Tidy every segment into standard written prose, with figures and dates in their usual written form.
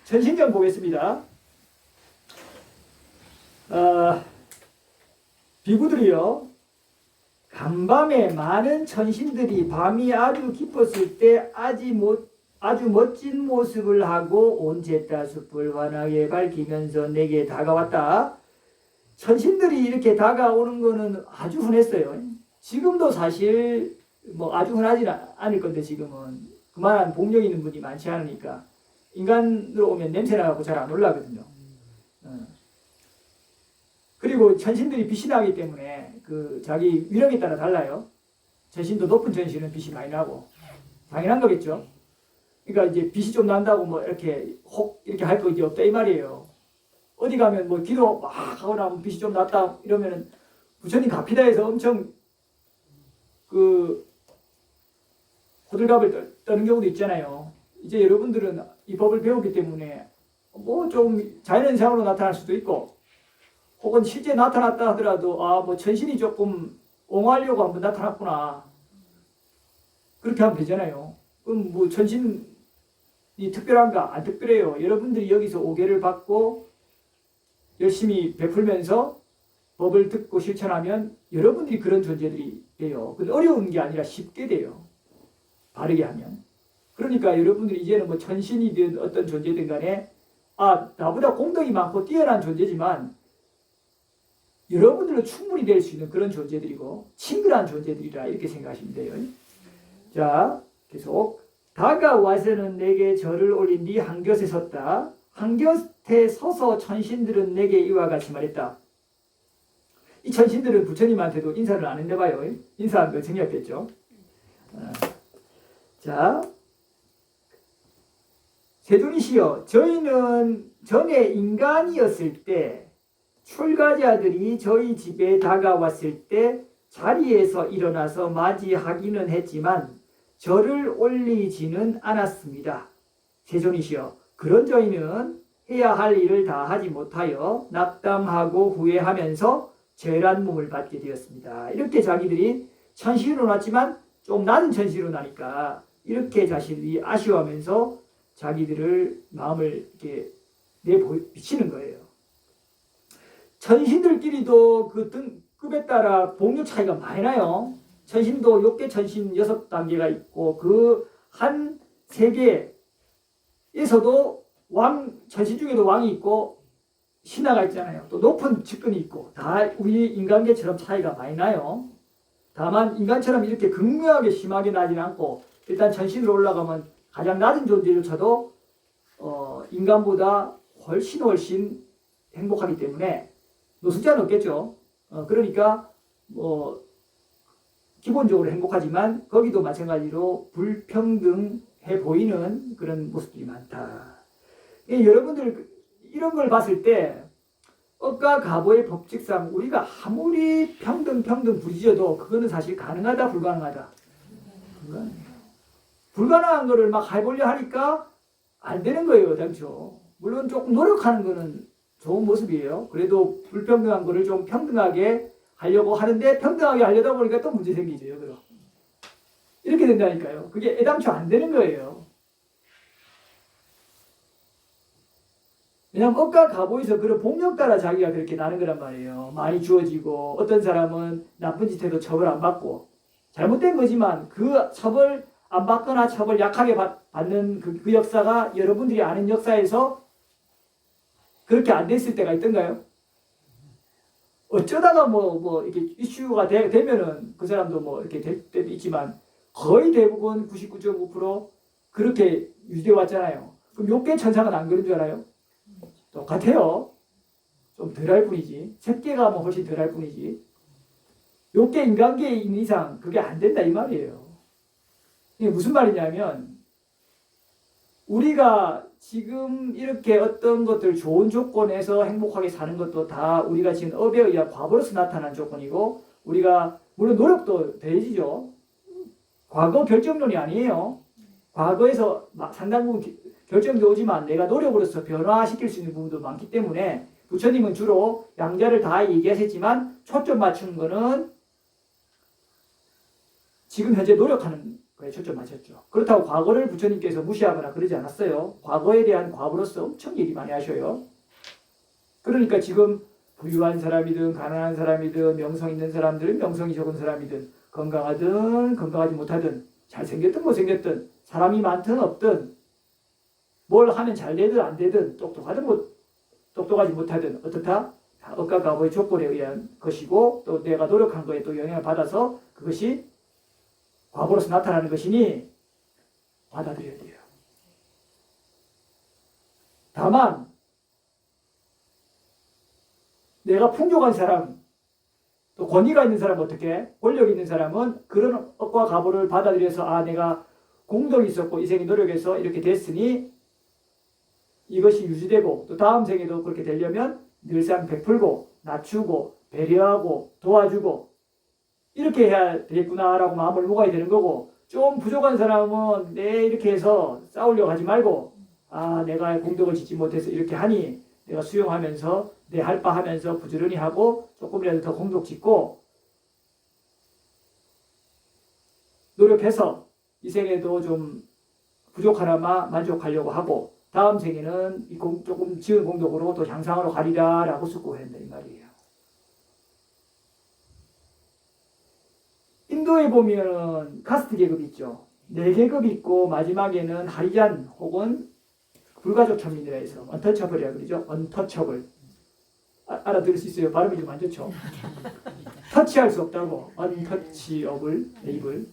천신경 보겠습니다. 비구들이요, 간밤에 많은 천신들이 밤이 아주 깊었을 때 아주 멋진 모습을 하고 온 제따숲을 환하게 밝히면서 내게 다가왔다. 천신들이 이렇게 다가오는 거는 아주 흔했어요. 지금도 사실 뭐 아주 흔하지는 않을 건데, 지금은 그만한 복력 있는 분이 많지 않으니까 인간으로 오면 냄새나고 잘 안 올라거든요. 그리고 천신들이 빛이 나기 때문에 그 자기 위력에 따라 달라요. 천신도 높은 천신은 빛이 많이 나고 당연한 거겠죠. 그러니까 이제 빛이 좀 난다고 뭐 이렇게 혹 이렇게 할 거 이제 없다 이 말이에요. 어디 가면 뭐 기도 막 하고 나면 빛이 좀 났다 이러면은 부처님 갑시다해서 엄청 그 호들갑을 떠는 경우도 있잖아요. 이제 여러분들은 이 법을 배우기 때문에 뭐 좀 자연현상으로 나타날 수도 있고, 혹은 실제 나타났다 하더라도 뭐 천신이 조금 옹호하려고 한번 나타났구나, 그렇게 하면 되잖아요. 그럼 뭐 천신이 특별한가? 안 특별해요. 여러분들이 여기서 오개를 받고 열심히 베풀면서 법을 듣고 실천하면 여러분들이 그런 존재들이 돼요. 근데 어려운 게 아니라 쉽게 돼요. 바르게 하면. 그러니까 여러분들이 이제는 뭐 천신이든 어떤 존재든 간에 나보다 공덕이 많고 뛰어난 존재지만 여러분들로 충분히 될 수 있는 그런 존재들이고 친근한 존재들이라 이렇게 생각하시면 돼요. 자, 계속 다가와서는 내게 절을 올린 네 한 곁에 섰다. 한 곁에 서서 천신들은 내게 이와 같이 말했다. 이 천신들은 부처님한테도 인사를 안 했나 봐요. 인사한 거 정리했겠죠. 자, 세존이시여, 저희는 전에 인간이었을 때 출가자들이 저희 집에 다가왔을 때 자리에서 일어나서 맞이하기는 했지만 절을 올리지는 않았습니다. 세존이시여, 그런 저희는 해야 할 일을 다 하지 못하여 낙담하고 후회하면서 죄란 몸을 받게 되었습니다. 이렇게 자기들이 천시로 났지만 좀 낮은 천시로 나니까 이렇게 자신이 아쉬워하면서 자기들을 마음을 이렇게 내비치는 거예요. 천신들끼리도 그 등급에 따라 복력 차이가 많이 나요. 천신도 욕계 천신 6단계가 있고 그 한 세계에서도 천신 중에도 왕이 있고 신하가 있잖아요. 또 높은 직분이 있고 다 우리 인간계처럼 차이가 많이 나요. 다만 인간처럼 이렇게 극명하게 심하게 나지는 않고, 일단 천신으로 올라가면 가장 낮은 존재를 쳐도 인간보다 훨씬 행복하기 때문에 노숙자는 없겠죠. 그러니까 뭐 기본적으로 행복하지만 거기도 마찬가지로 불평등해 보이는 그런 모습들이 많다. 여러분들 이런 걸 봤을 때 업과 가보의 법칙상 우리가 아무리 평등 부딪혀도 그거는 사실 가능하다 불가능하다? 불가능한 거를 막 해보려 하니까 안 되는 거예요, 당초. 물론 조금 노력하는 거는 좋은 모습이에요. 그래도 불평등한 거를 좀 평등하게 하려고 하는데 평등하게 하려다 보니까 또 문제 생기죠, 그럼. 이렇게 된다니까요. 그게 애당초 안 되는 거예요. 왜냐하면 업과 가보에서 그런 복력 따라 자기가 그렇게 나는 거란 말이에요. 많이 주어지고 어떤 사람은 나쁜 짓 해도 처벌 안 받고, 잘못된 거지만 그 처벌 안 받거나 처벌 약하게 받는 그 역사가 여러분들이 아는 역사에서 그렇게 안 됐을 때가 있던가요? 어쩌다가 뭐 이렇게 이슈가 되면은 그 사람도 뭐 이렇게 될 때도 있지만 거의 대부분 99.5% 그렇게 유지해 왔잖아요. 그럼 욕계 천상은 안 그런 줄 알아요? 똑같아요. 좀 덜할 뿐이지. 색계가 뭐 훨씬 덜할 뿐이지. 욕계 인간계에 있는 이상 그게 안 된다 이 말이에요. 이게 무슨 말이냐면 우리가 지금 이렇게 어떤 것들 좋은 조건에서 행복하게 사는 것도 다 우리가 지금 업에 의한 과보로서 나타난 조건이고, 우리가 물론 노력도 돼지죠. 과거 결정론이 아니에요. 과거에서 상당 부분 결정도 오지만 내가 노력으로서 변화시킬 수 있는 부분도 많기 때문에 부처님은 주로 양자를 다 얘기하셨지만 초점 맞추는 거는 지금 현재 노력하는 그에 초점 맞췄죠. 그렇다고 과거를 부처님께서 무시하거나 그러지 않았어요. 과거에 대한 과거로서 엄청 얘기 많이 하셔요. 그러니까 지금 부유한 사람이든 가난한 사람이든 명성 있는 사람들은 명성이 적은 사람이든 건강하든 건강하지 못하든 잘생겼든 못생겼든 사람이 많든 없든 뭘 하면 잘 되든 안 되든 똑똑하든 똑똑하지 못하든 어떻다? 다 억과 가보의 조건에 의한 것이고 또 내가 노력한 거에 또 영향을 받아서 그것이 과보로서 나타나는 것이니 받아들여야 돼요. 다만 내가 풍족한 사람 또 권위가 있는 사람은 어떻게? 권력 있는 사람은 그런 억과 가보를 받아들여서 아 내가 공덕이 있었고 이 생에 노력해서 이렇게 됐으니 이것이 유지되고 또 다음 생에도 그렇게 되려면 늘상 베풀고 낮추고 배려하고 도와주고 이렇게 해야 되겠구나라고 마음을 먹어야 되는 거고 좀 부족한 사람은 내 이렇게 해서 싸우려고 하지 말고 아 내가 공덕을 짓지 못해서 이렇게 하니 내가 수용하면서 내 할 바 하면서 부지런히 하고 조금이라도 더 공덕 짓고 노력해서 이 생에도 좀 부족하나마 만족하려고 하고 다음 생에는 조금 지은 공덕으로 또 향상으로 가리라 라고 수고해야 한다 이 말이에요. 인도에 보면 카스트 계급이 있죠. 4계급이 있고 마지막에는 하리잔 혹은 불가족 천민이라 해서 언터처블이라고 그러죠. 언터처블. 알아들을 수 있어요? 발음이 좀 안 좋죠. 터치할 수 없다고. 언터치어블, 에이블.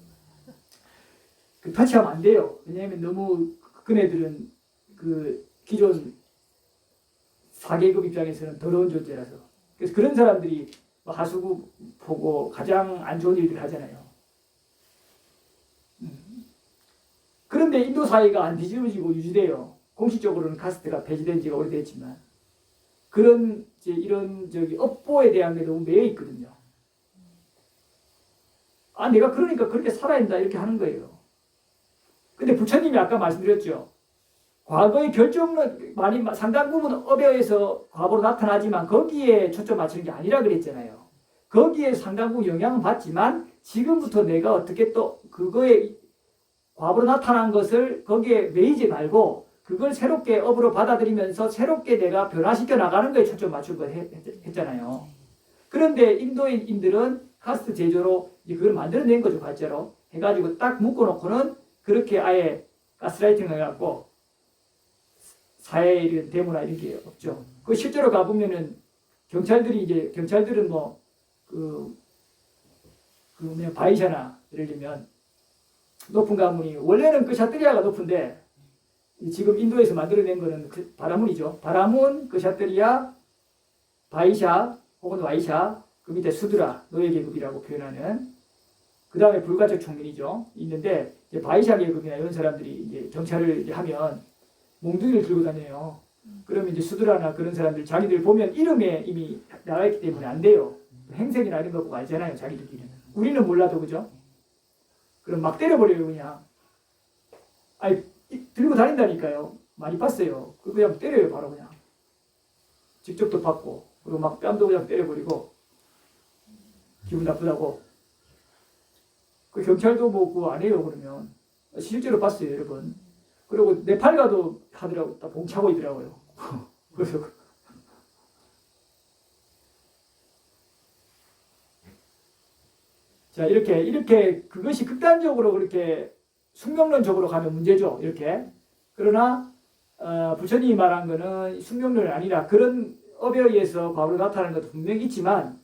그 터치하면 안 돼요. 왜냐하면 너무 그네들은 그 기존 4계급 입장에서는 더러운 존재라서. 그래서 그런 사람들이 하수구 보고 가장 안 좋은 일들을 하잖아요. 그런데 인도 사회가 안 뒤집어지고 유지돼요. 공식적으로는 카스트가 폐지된 지가 오래됐지만 그런 이런 업보에 대한 게 너무 매여 있거든요. 아 내가 그러니까 그렇게 살아야 된다 이렇게 하는 거예요. 근데 부처님이 아까 말씀드렸죠. 과거의 결정은 많이 상당 부분 업에 의해서 과거로 나타나지만 거기에 초점 맞추는 게 아니라 그랬잖아요. 거기에 상당 부분 영향은 받지만 지금부터 내가 어떻게 또 그거에 과거로 나타난 것을 거기에 매이지 말고 그걸 새롭게 업으로 받아들이면서 새롭게 내가 변화시켜 나가는 거에 초점 맞추고 했잖아요. 그런데 인도인들은 카스트 제조로 그걸 만들어낸 거죠. 과제로 해가지고 딱 묶어놓고는 그렇게 아예 가스라이팅 해갖고 사회에 이런 데모나 이런 게 없죠. 그 실제로 가보면은 경찰들은 바이샤나 예를 들면 높은 가문이 원래는 그 샤트리아가 높은데 지금 인도에서 만들어낸 거는 그 바라문이죠. 바라문, 그 샤트리아, 바이샤 혹은 와이샤 그 밑에 수드라 노예계급이라고 표현하는 그 다음에 불가적 총민이죠. 있는데 이제 바이샤 계급이나 이런 사람들이 이제 경찰을 이제 하면 몽둥이를 들고 다녀요. 그러면 이제 수드라나 그런 사람들 자기들 보면 이름에 이미 나와 있기 때문에 안 돼요. 행색이나 이런 거 보고 알잖아요. 자기들끼리는. 우리는 몰라도 그죠? 그럼 막 때려버려요 그냥. 아니 들고 다닌다니까요. 많이 봤어요. 그냥 때려요 바로 그냥. 직접도 받고 그리고 막 뺨도 그냥 때려버리고 기분 나쁘다고. 그 경찰도 뭐 그거 안 해요 그러면. 실제로 봤어요 여러분. 그리고 네팔 가도 하더라고. 다 봉차고 있더라고요. 그래서 자 이렇게 그것이 극단적으로 그렇게 숙명론적으로 가면 문제죠. 이렇게. 그러나 부처님이 말한 거는 숙명론이 아니라 그런 업에 의해서 과거로 나타나는 것도 분명히 있지만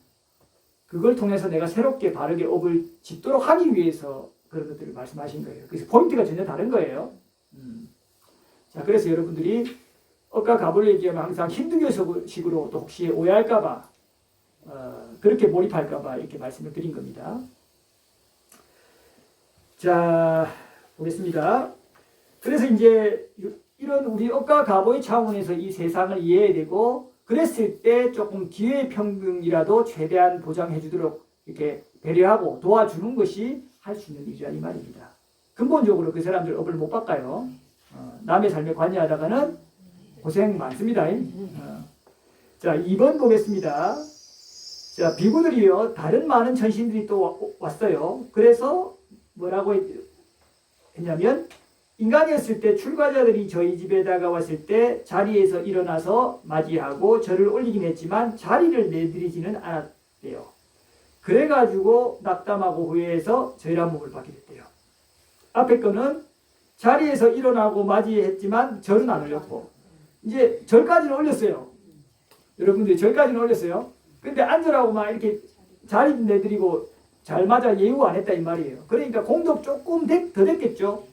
그걸 통해서 내가 새롭게 바르게 업을 짓도록 하기 위해서 그런 것들을 말씀하신 거예요. 그래서 포인트가 전혀 다른 거예요. 자, 그래서 여러분들이 업과 가보를 얘기하면 항상 힌두교식으로 또 혹시 오해할까봐 그렇게 몰입할까봐 이렇게 말씀을 드린 겁니다. 자, 보겠습니다. 그래서 이제 이런 우리 업과 가보의 차원에서 이 세상을 이해해야 되고 그랬을 때 조금 기회평등이라도 최대한 보장해 주도록 이렇게 배려하고 도와주는 것이 할 수 있는 일이라 이 말입니다. 근본적으로 그 사람들 업을 못 바꿔요. 남의 삶에 관여하다가는 고생 많습니다. 자, 2번 보겠습니다. 자, 비구들이요. 다른 많은 전신들이 또 왔어요. 그래서 뭐라고 했냐면 인간이었을 때 출가자들이 저희 집에 다가왔을 때 자리에서 일어나서 맞이하고 절을 올리긴 했지만 자리를 내드리지는 않았대요. 그래가지고 낙담하고 후회해서 저희란 몸을 받게 됐대요. 앞에 거는 자리에서 일어나고 맞이했지만 절은 안 올렸고 이제 절까지는 올렸어요. 여러분들이 절까지는 올렸어요. 근데 앉으라고 막 이렇게 자리 내드리고 잘 맞아 예우 안 했다 이 말이에요. 그러니까 공덕 조금 더 됐겠죠.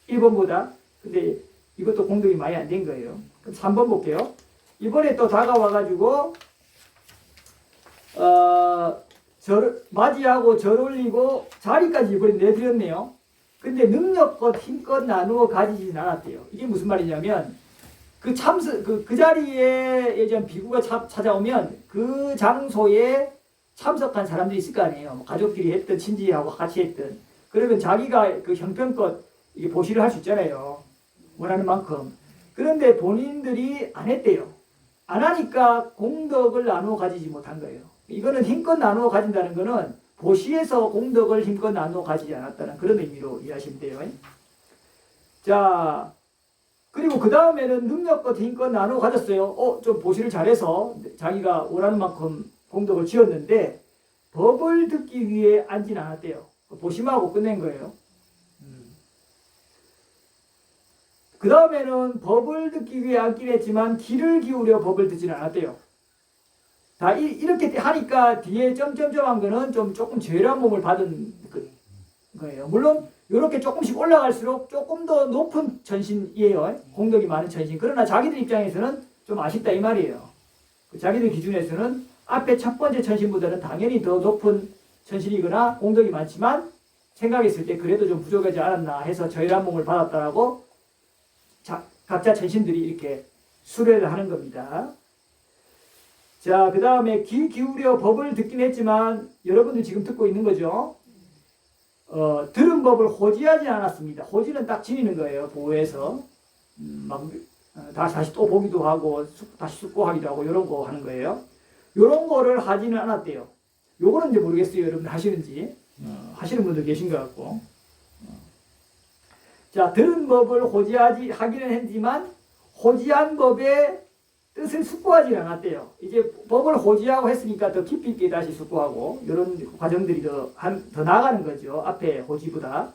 1번보다. 근데 이것도 공덕이 많이 안 된 거예요. 그럼 3번 볼게요. 이번에 또 다가와가지고 절 맞이하고 절 올리고 자리까지 이번에 내드렸네요. 근데 능력껏 힘껏 나누어 가지진 않았대요. 이게 무슨 말이냐면 그 자리에 예전 비구가 찾아오면 그 장소에 참석한 사람들이 있을 거 아니에요. 뭐 가족끼리 했든 친지하고 같이 했든 그러면 자기가 그 형편껏 이게 보시를 할 수 있잖아요. 원하는 만큼. 그런데 본인들이 안 했대요. 안 하니까 공덕을 나누어 가지지 못한 거예요. 이거는 힘껏 나누어 가진다는 거는 보시에서 공덕을 힘껏 나누어 가지지 않았다는 그런 의미로 이해하시면 돼요. 자, 그리고 그 다음에는 능력껏 힘껏 나누어 가졌어요. 좀 보시를 잘해서 자기가 원하는 만큼 공덕을 지었는데 법을 듣기 위해 앉진 않았대요. 보심하고 끝낸 거예요. 그 다음에는 법을 듣기 위해 앉긴 했지만 귀를 기울여 법을 듣지는 않았대요. 다 이렇게 하니까 뒤에 점점점한 거는 조금 죄란 몸을 받은 거예요. 물론 이렇게 조금씩 올라갈수록 조금 더 높은 천신이에요. 공덕이 많은 천신. 그러나 자기들 입장에서는 좀 아쉽다 이 말이에요. 자기들 기준에서는 앞에 첫 번째 천신보다는 당연히 더 높은 천신이거나 공덕이 많지만 생각했을 때 그래도 좀 부족하지 않았나 해서 저희란 몸을 받았다라고 각자 천신들이 이렇게 수레를 하는 겁니다. 자, 그 다음에 귀 기울여 법을 듣긴 했지만 여러분들 지금 듣고 있는 거죠. 들은 법을 호지하지 않았습니다. 호지는 딱 지니는 거예요. 보호해서 다시 또 보기도 하고 다시 숙고하기도 하고 이런 거 하는 거예요. 이런 거를 하지는 않았대요. 요거는 이제 모르겠어요. 여러분 하시는지 하시는 분들 계신 것 같고. 자, 들은 법을 하기는 했지만 호지한 법의 뜻을 숙고하지 않았대요. 이제 법을 호지하고 했으니까 더 깊이 있게 다시 숙고하고 이런 과정들이 더 나가는 거죠. 앞에 호지보다.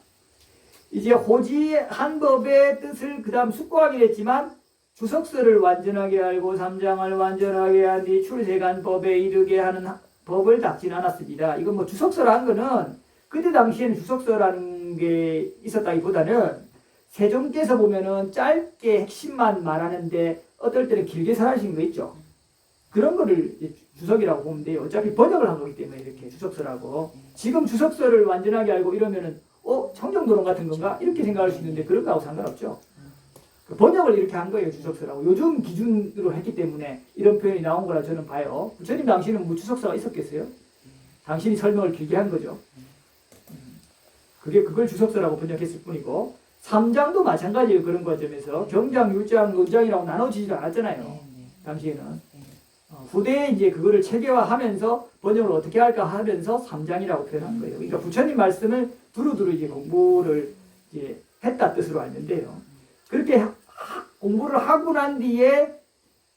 이제 호지한 법의 뜻을 그 다음 숙고하긴 했지만 주석서를 완전하게 알고 삼장을 완전하게 한 뒤 출세간 법에 이르게 하는 법을 닦지는 않았습니다. 이건 뭐 주석서라는 거는 그때 당시에는 주석서라는 게 있었다기보다는 세종께서 보면은 짧게 핵심만 말하는데 어떨 때는 길게 설하신 거 있죠. 그런 거를 주석이라고 보면 돼요. 어차피 번역을 한 거기 때문에 이렇게 주석서라고. 지금 주석서를 완전하게 알고 이러면은 청정도론 같은 건가? 이렇게 생각할 수 있는데 그런 거하고 상관없죠. 번역을 이렇게 한 거예요. 주석서라고. 요즘 기준으로 했기 때문에 이런 표현이 나온 거라 저는 봐요. 부처님 당시에는 뭐 주석서가 있었겠어요? 당신이 설명을 길게 한 거죠. 그걸 주석서라고 번역했을 뿐이고 삼장도 마찬가지예요. 그런 과점에서 경장, 율장, 논장이라고 나눠지지 않았잖아요. 당시에는. 후대에 이제 그거를 체계화하면서 번역을 어떻게 할까 하면서 삼장이라고 표현한 거예요. 그러니까 부처님 말씀을 두루두루 이제 공부를 이제 했다 뜻으로 알는데요. 그렇게 공부를 하고 난 뒤에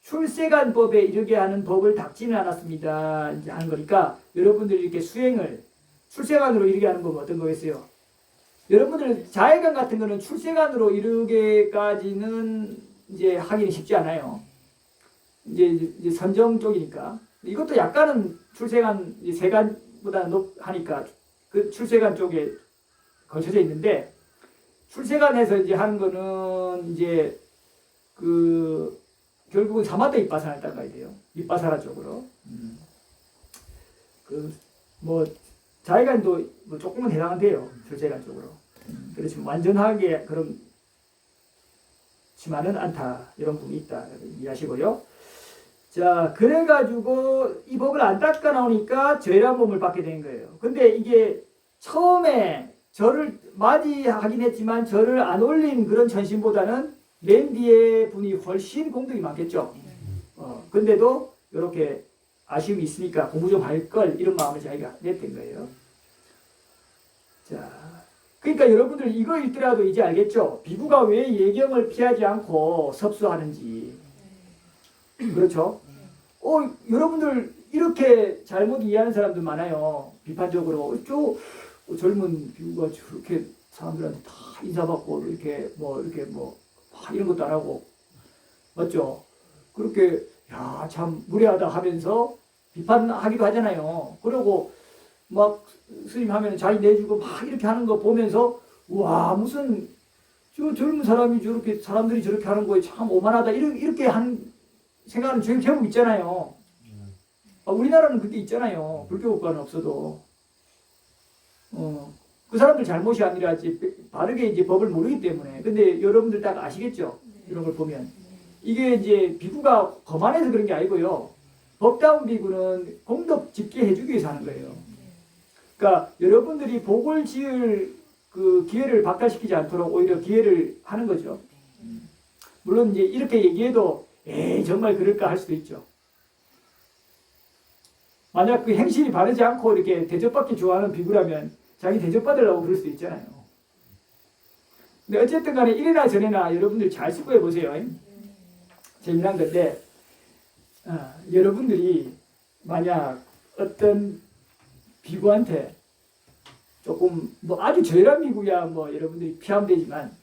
출세간법에 이르게 하는 법을 닦지는 않았습니다. 이제 하는 거니까 여러분들이 이렇게 수행을 출세간으로 이르게 하는 법은 어떤 거겠어요? 여러분들 자해간 같은 거는 출세간으로 이르게까지는 이제 하기는 쉽지 않아요. 이제 선정 쪽이니까. 이것도 약간은 출세간, 세간보다는 하니까 그 출세간 쪽에 걸쳐져 있는데 출세간에서 이제 하는 거는 이제 결국은 사마타 윗바사나를 따라가야 돼요. 윗바사나 쪽으로. 자해간도 뭐 조금은 해당은 돼요. 출세간 쪽으로. 그렇지만 완전하게 그렇지만은 않다. 이런 부분이 있다. 이해하시고요. 자, 그래가지고 이 법을 안 닦아 나오니까 죄란 몸을 받게 된 거예요. 근데 이게 처음에 절을 맞이하긴 했지만 절을 안 올린 그런 천신보다는 맨 뒤에 분이 훨씬 공덕이 많겠죠. 근데도 이렇게 아쉬움이 있으니까 공부 좀 할 걸 이런 마음을 자기가 냈던 거예요. 자, 그러니까 여러분들 이거 읽더라도 이제 알겠죠? 비구가 왜 예경을 피하지 않고 섭수하는지. 그렇죠? 여러분들 이렇게 잘못 이해하는 사람들 많아요. 비판적으로. 젊은 비구가 저렇게 사람들한테 다 인사받고 이렇게 이런 것도 안 하고. 맞죠? 그렇게 야, 참 무례하다 하면서 비판하기도 하잖아요. 그러고 막 스님 하면 자기 내주고 막 이렇게 하는 거 보면서 와, 무슨 저 젊은 사람이 저렇게 사람들이 저렇게 하는 거에 참 오만하다 이렇게 한 생각하는 제목 있잖아요. 우리나라는 그게 있잖아요. 불교 국가는 없어도. 그 사람들 잘못이 아니라 바르게 이제 법을 모르기 때문에. 근데 여러분들 딱 아시겠죠? 이런 걸 보면. 이게 이제 비구가 거만해서 그런 게 아니고요. 법다운 비구는 공덕 집계 해주기 위해서 하는 거예요. 그러니까 여러분들이 복을 지을 그 기회를 박탈시키지 않도록 오히려 기회를 하는 거죠. 물론 이제 이렇게 얘기해도 정말 그럴까 할 수도 있죠. 만약 그 행실이 바르지 않고 이렇게 대접받기 좋아하는 비구라면 자기 대접받으려고 그럴 수도 있잖아요. 근데 어쨌든 간에 이래나 저래나 여러분들 잘 수고해 보세요. 재미난 건데 여러분들이 만약 어떤 비구한테 조금 아주 저열한 비구야 여러분들이 피하면 되지만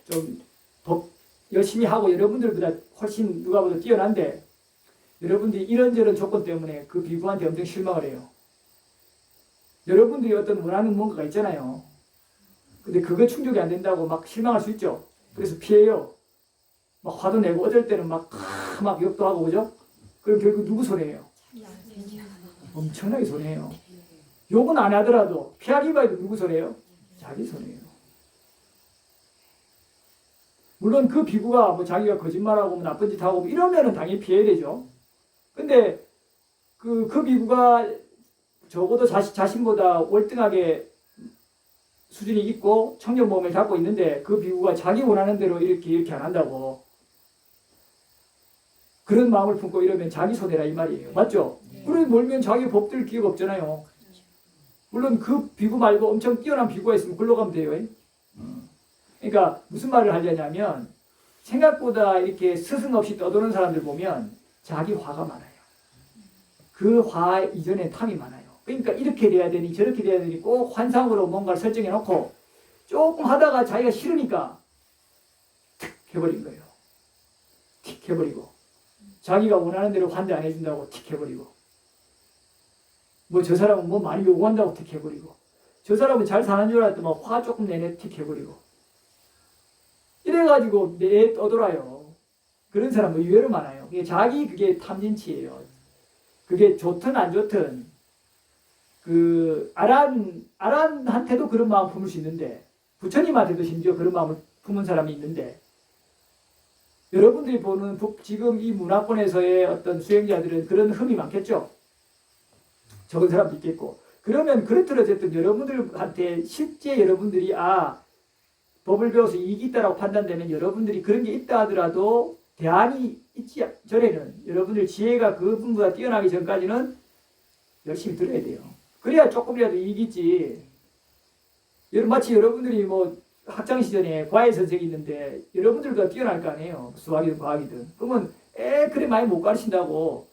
좀 더 열심히 하고 여러분들보다 훨씬 누가보다 뛰어난데 여러분들이 이런저런 조건 때문에 그 비구한테 엄청 실망을 해요. 여러분들이 어떤 원하는 뭔가가 있잖아요. 근데 그거 충족이 안 된다고 막 실망할 수 있죠. 그래서 피해요. 막 화도 내고 어쩔 때는 막 욕도 하고 그죠? 그럼 결국 누구 손해예요? 엄청나게 손해예요. 욕은 안 하더라도 피하기만 해도 누구 손해예요? 자기 손해예요. 물론 그 비구가 자기가 거짓말하고 나쁜 짓 하고 이러면은 당연히 피해야 되죠. 근데 그 비구가 적어도 자신보다 월등하게 수준이 있고 청년 몸을 잡고 있는데 그 비구가 자기 원하는 대로 이렇게 안 한다고 그런 마음을 품고 이러면 자기 손해라 이 말이에요. 맞죠? 그래 몰면 자기 법들 기회가 없잖아요. 물론 그 비구 말고 엄청 뛰어난 비구가 있으면 글로 가면 돼요. 그러니까 무슨 말을 하려냐면 생각보다 이렇게 스승 없이 떠도는 사람들 보면 자기 화가 많아요. 그 화 이전에 탐이 많아요. 그러니까 이렇게 돼야 되니 저렇게 돼야 되니 꼭 환상으로 뭔가를 설정해 놓고 조금 하다가 자기가 싫으니까 틱 해버린 거예요. 틱 해버리고 자기가 원하는 대로 환대 안 해준다고 틱 해버리고 저 사람은 많이 요구한다고 틱 해버리고 저 사람은 잘 사는 줄 알았더니 화 조금 내내 틱 해버리고 이래가지고 내 떠돌아요. 그런 사람은 의외로 많아요. 그게 탐진치예요. 그게 좋든 안 좋든 아란한테도 그런 마음 품을 수 있는데 부처님한테도 심지어 그런 마음을 품은 사람이 있는데 여러분들이 보는 지금 이 문화권에서의 어떤 수행자들은 그런 흠이 많겠죠. 적은 사람도 있겠고 그러면 그렇더라도 어쨌든 여러분들한테 실제 여러분들이 법을 배워서 이익이 있다라고 판단되면 여러분들이 그런 게 있다 하더라도 대안이 있지 전에는 여러분들 지혜가 그분보다 뛰어나기 전까지는 열심히 들어야 돼요. 그래야 조금이라도 이익이 있지. 마치 여러분들이 학창 시절에 과외 선생이 있는데 여러분들보다 뛰어날 거 아니에요. 수학이든 과학이든. 그러면 그래 많이 못 가르친다고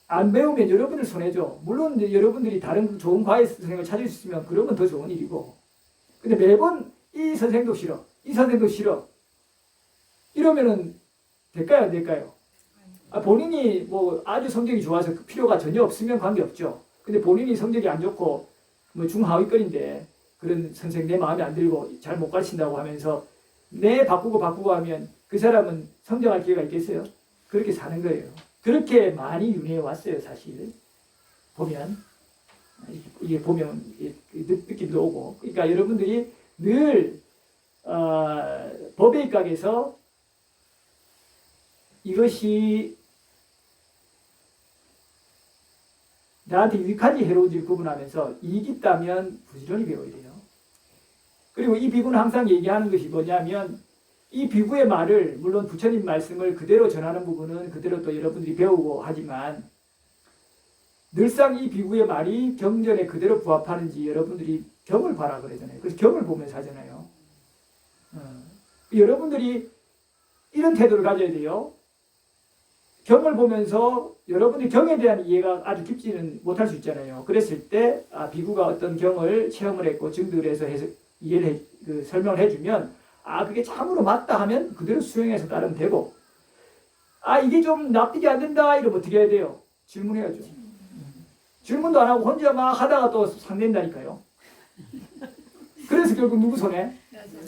안 배우면 여러분들 손해죠. 물론 여러분들이 다른 좋은 과외 선생을 찾을 수 있으면 그러면 더 좋은 일이고 근데 매번 이 선생도 싫어. 이 선생도 싫어. 이러면은 될까요? 안 될까요? 본인이 아주 성적이 좋아서 그 필요가 전혀 없으면 관계없죠. 근데 본인이 성적이 안 좋고 중하위권인데 그런 선생 내 마음에 안 들고 잘 못 가르친다고 하면서 내 바꾸고 하면 그 사람은 성장할 기회가 있겠어요? 그렇게 사는 거예요. 그렇게 많이 윤회해 왔어요, 사실. 이게 보면 느낌도 오고. 그러니까 여러분들이 늘 법의 입각에서 이것이 나한테 유익한지 해로운지 구분하면서 이익이 있다면 부지런히 배워야 돼요. 그리고 이 비구는 항상 얘기하는 것이 뭐냐면 이 비구의 말을 물론 부처님 말씀을 그대로 전하는 부분은 그대로 또 여러분들이 배우고 하지만 늘상 이 비구의 말이 경전에 그대로 부합하는지 여러분들이 경을 봐라 그러잖아요. 그래서 경을 보면서 하잖아요. 여러분들이 이런 태도를 가져야 돼요. 경을 보면서 여러분들이 경에 대한 이해가 아주 깊지는 못할 수 있잖아요. 그랬을 때 비구가 어떤 경을 체험을 했고 증득을 해서 이해를 설명을 해주면 그게 참으로 맞다 하면 그대로 수용해서 따르면 되고 이게 좀 납득이 안 된다 이러면 어떻게 해야 돼요? 질문해야죠. 질문도 안 하고 혼자 막 하다가 또 상낸다니까요. 그래서 결국 누구 손에?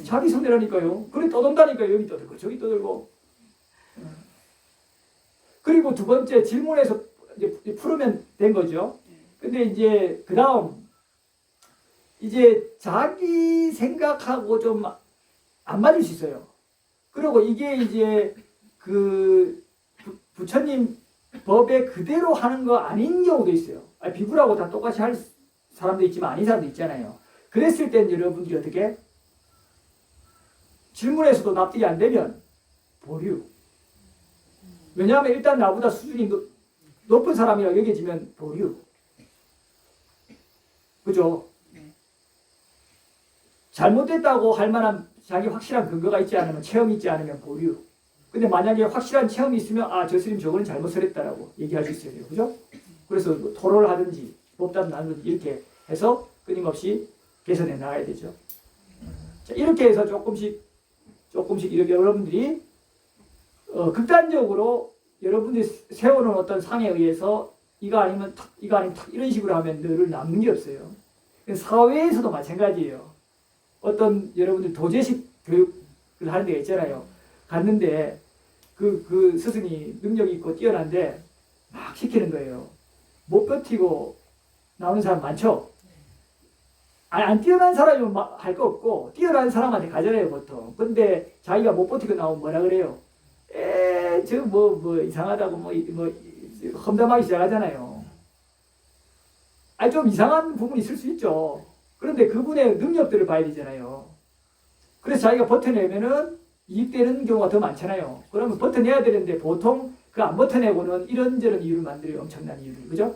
자기 손해라니까요. 그래 떠돈다니까요. 여기 떠들고 저기 떠들고. 그리고 두 번째 질문에서 이제 풀으면 된 거죠. 근데 이제 그 다음 이제 자기 생각하고 좀 안 맞을 수 있어요. 그리고 이게 이제 그 부처님 법에 그대로 하는 거 아닌 경우도 있어요. 비구라고 다 똑같이 할 사람도 있지만 아닌 사람도 있잖아요. 그랬을 땐 여러분들이 어떻게? 질문에서도 납득이 안 되면 보류. 왜냐하면 일단 나보다 수준이 높은 사람이라고 여겨지면 보류. 그죠? 잘못됐다고 할 만한 자기 확실한 근거가 있지 않으면 체험이 있지 않으면 보류. 근데 만약에 확실한 체험이 있으면 저 스님 저거는 잘못을 했다라고 얘기할 수 있어야 돼요. 그죠? 그래서 뭐 토론을 하든지 법담 나누든지 이렇게 해서 끊임없이 개선해 나가야 되죠. 자, 이렇게 해서 조금씩 이렇게 여러분들이 극단적으로 여러분들이 세워놓은 어떤 상에 의해서 이거 아니면 탁 이런 식으로 하면 늘 남는 게 없어요. 사회에서도 마찬가지예요. 어떤 여러분들 도제식 교육을 하는 데가 있잖아요. 갔는데 그 스승이 능력이 있고 뛰어난데 막 시키는 거예요. 못 버티고 나오는 사람 많죠? 안 뛰어난 사람이면 할 거 없고 뛰어난 사람한테 가잖아요 보통. 근데 자기가 못 버티고 나오면 뭐라 그래요? 저 뭐 이상하다고 뭐 험담하기 시작하잖아요. 좀 이상한 부분이 있을 수 있죠. 그런데 그분의 능력들을 봐야 되잖아요. 그래서 자기가 버텨내면은 이익되는 경우가 더 많잖아요. 그러면 버텨내야 되는데 보통 그 안 버텨내고는 이런저런 이유를 만들어요. 엄청난 이유들. 그죠?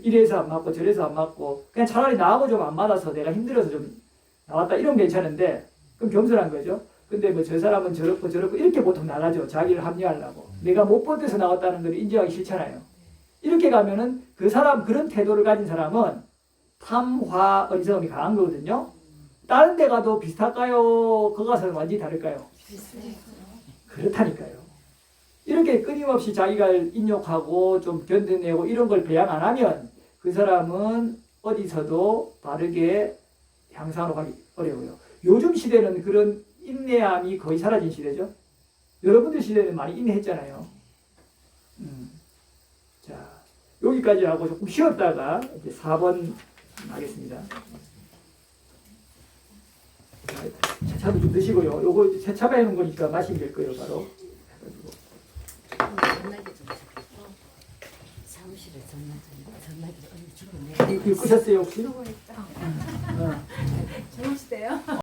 이래서 안 맞고 저래서 안 맞고 그냥 차라리 나하고 좀 안 맞아서 내가 힘들어서 좀 나왔다 이러면 괜찮은데 그럼 겸손한 거죠. 근데 뭐 저 사람은 저렇고 이렇게 보통 나가죠. 자기를 합리화하려고. 내가 못 버텨서 나왔다는 걸 인정하기 싫잖아요. 이렇게 가면은 그 사람 그런 태도를 가진 사람은 탐화 어리석음이 강한 거거든요. 다른 데 가도 비슷할까요? 거 가서는 완전히 다를까요? 그렇다니까요. 이렇게 끊임없이 자기가 인욕하고 좀 견뎌내고 이런 걸 배양 안 하면 그 사람은 어디서도 바르게 향상으로 가기 어려워요. 요즘 시대는 그런 인내함이 거의 사라진 시대죠. 여러분들 시대는 많이 인내했잖아요. 자, 여기까지 하고 조금 쉬었다가 이제 4번 하겠습니다. 차도 좀 드시고요. 요거 세차만 해놓은 거니까 마시면 될 거예요, 바로. 전화기 좀 잡고 사무실에 전화기 언니 주고 내가 이거 끄셨어요, 혹시? 주무시대요?